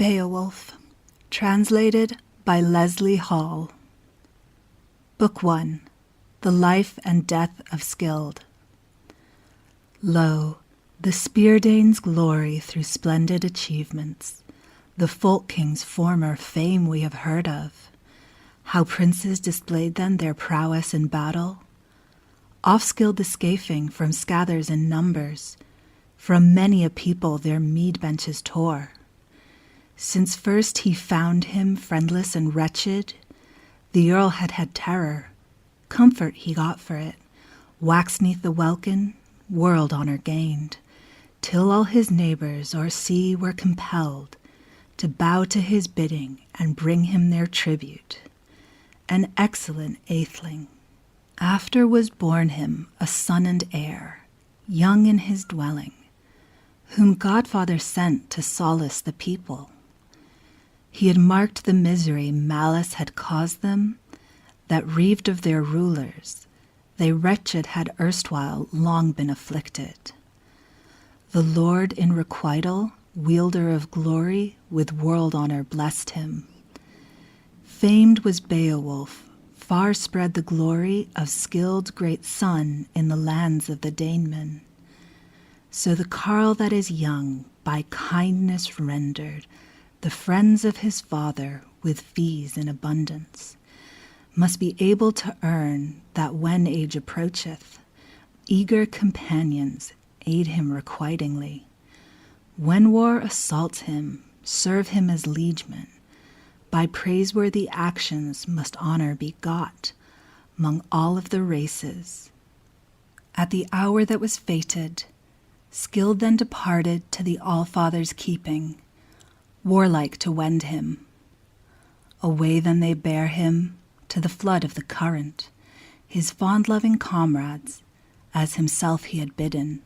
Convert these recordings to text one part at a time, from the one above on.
Beowulf, translated by Lesslie Hall. Book 1. The Life and Death of Scyld. Lo, the Speardane's glory through splendid achievements, the folk king's former fame we have heard of, how princes displayed then their prowess in battle. Off Scyld escaping from scathers in numbers, from many a people their mead benches tore. Since first he found him friendless and wretched, the earl had had terror. Comfort he got for it, waxed 'neath the welkin, world honour gained, till all his neighbours o'er sea were compelled to bow to his bidding and bring him their tribute. An excellent atheling. After was born him a son and heir, young in his dwelling, whom Godfather sent to solace the people. He had marked the misery malice had caused them, that reaved of their rulers, they wretched had erstwhile long been afflicted. The Lord in requital, wielder of glory, with world honour blessed him. Famed was Beowulf, far spread the glory of Scyld's great son in the lands of the Danemen. So the carle that is young, by kindness rendered, the friends of his father with fees in abundance, must be able to earn that when age approacheth, eager companions aid him requitingly. When war assaults him, serve him as liegemen. By praiseworthy actions must honour be got 'mong all of the races. At the hour that was fated, Scyld then departed to the All-Father's keeping, warlike to wend him. Away then they bear him to the flood of the current, his fond-loving comrades, as himself he had bidden,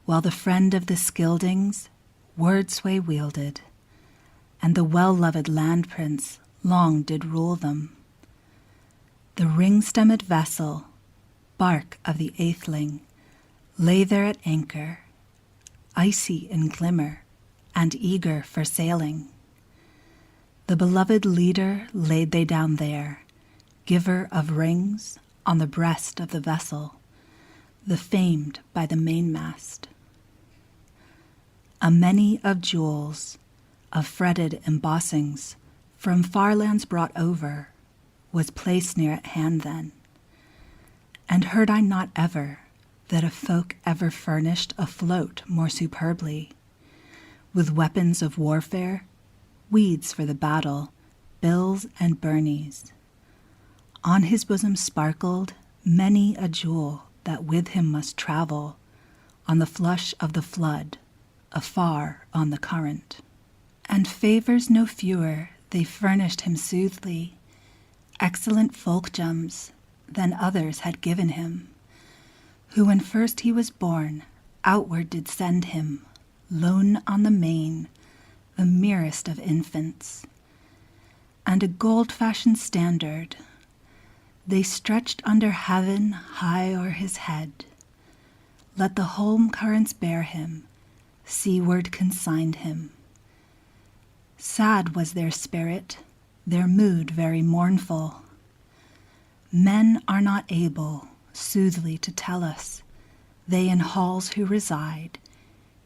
while the friend of the Scyldings word sway wielded, and the well-loved land prince long did rule them. The ring-stemmed vessel, bark of the atheling, lay there at anchor, icy in glimmer, and eager for sailing. The beloved leader laid they down there, giver of rings, on the breast of the vessel, the famed by the mainmast. A many of jewels, of fretted embossings, from far lands brought over, was placed near at hand then. And heard I not ever that a folk ever furnished a float more superbly, with weapons of warfare, weeds for the battle, bills and burnies. On his bosom sparkled many a jewel that with him must travel on the flush of the flood, afar on the current. And favours no fewer they furnished him soothly, excellent folk gems than others had given him, who when first he was born outward did send him, lone on the main, the merest of infants. And a gold-fashioned standard they stretched under heaven high o'er his head. Let the home currents bear him, seaward consigned him. Sad was their spirit, their mood very mournful. Men are not able soothly to tell us, they in halls who reside,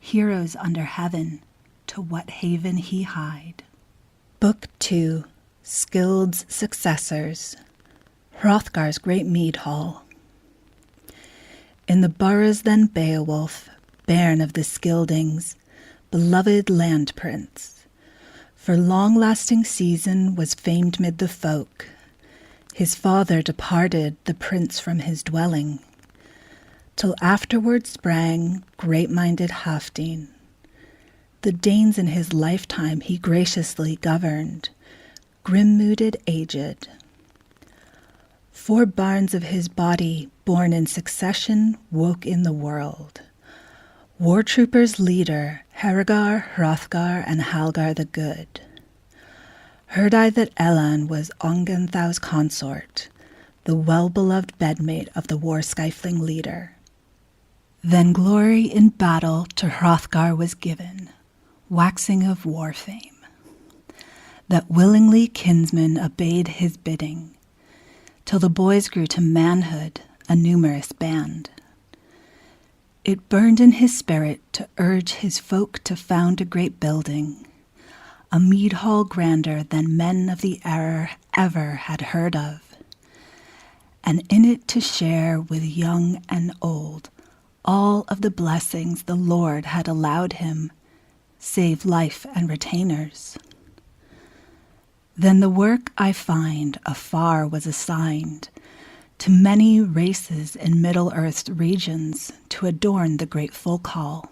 heroes under heaven, to what haven he hied. Book 2. Scyld's Successors. Hrothgar's great mead hall. In the boroughs then Beowulf, bairn of the Scyldings, beloved land prince, for long-lasting season was famed mid the folk. His father departed the prince from his dwelling, till afterward sprang great-minded Halfdene. The Danes in his lifetime he graciously governed, grim-mooded, aged. 4 barns of his body, born in succession, woke in the world. War troopers' leader, Harogar, Hrothgar, and Halgar the Good. Heard I that Elan was Ongentheow's consort, the well-beloved bedmate of the war-stifling leader. Then glory in battle to Hrothgar was given, waxing of war fame. that willingly kinsmen obeyed his bidding, till the boys grew to manhood, a numerous band. It burned in his spirit to urge his folk to found a great building, a mead hall grander than men of the era ever had heard of, and in it to share with young and old all of the blessings the Lord had allowed him, save life and retainers. Then the work I find afar was assigned to many races in Middle Earth's regions to adorn the great folk hall.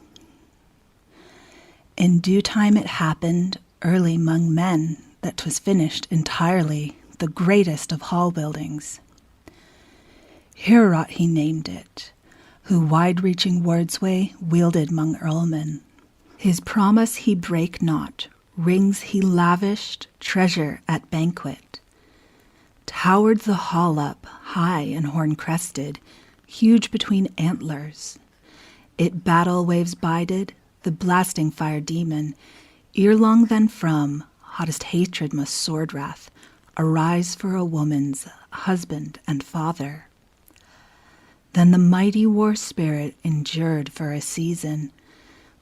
In due time it happened, early 'mong men, that 'twas finished entirely, the greatest of hall buildings. Heorot he named it, who wide-reaching wordsway wielded 'mong earlmen. His promise he brake not, rings he lavished, treasure at banquet. Towered the hall up, high and horn-crested, huge between antlers. It battle waves bided, the blasting fire demon, ere long then from hottest hatred must sword wrath arise for a woman's husband and father. Then the mighty war spirit endured for a season,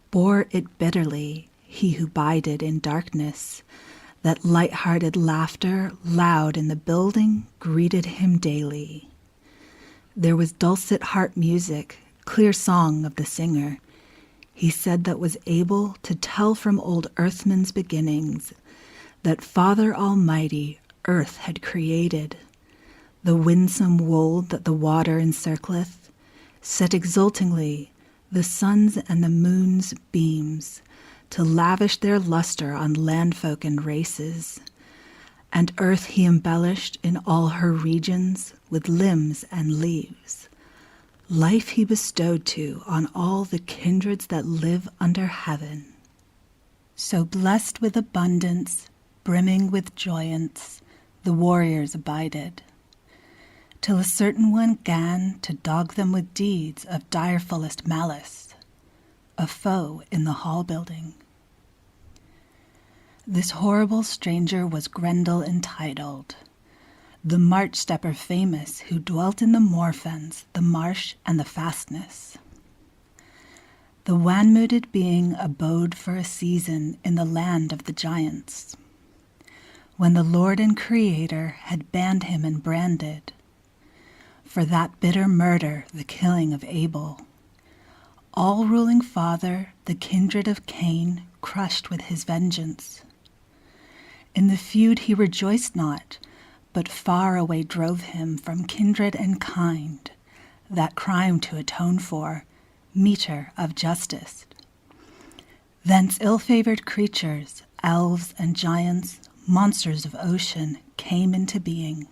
bore it bitterly, he who bided in darkness, that light-hearted laughter loud in the building greeted him daily. There was dulcet harp music, clear song of the singer, he said, that was able to tell from old earthmen's beginnings that Father Almighty earth had created, the winsome wold that the water encircleth, set exultingly the sun's and the moon's beams to lavish their luster on landfolk and races, and earth he embellished in all her regions with limbs and leaves. Life he bestowed to on all the kindreds that live under heaven. So blessed with abundance, brimming with joyance, the warriors abided, till a certain one gan to dog them with deeds of direfullest malice, a foe in the hall building. This horrible stranger was Grendel entitled, the march stepper famous, who dwelt in the moorfens, the marsh, and the fastness. The wan-mooded being abode for a season in the land of the giants, when the Lord and Creator had banned him and branded, for that bitter murder, the killing of Abel, all-ruling Father, the kindred of Cain, crushed with his vengeance. In the feud he rejoiced not, but far away drove him from kindred and kind, that crime to atone for, meter of justice. Thence ill-favored creatures, elves and giants, monsters of ocean, came into being.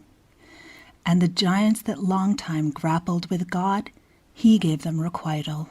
And the giants that long time grappled with God, he gave them requital.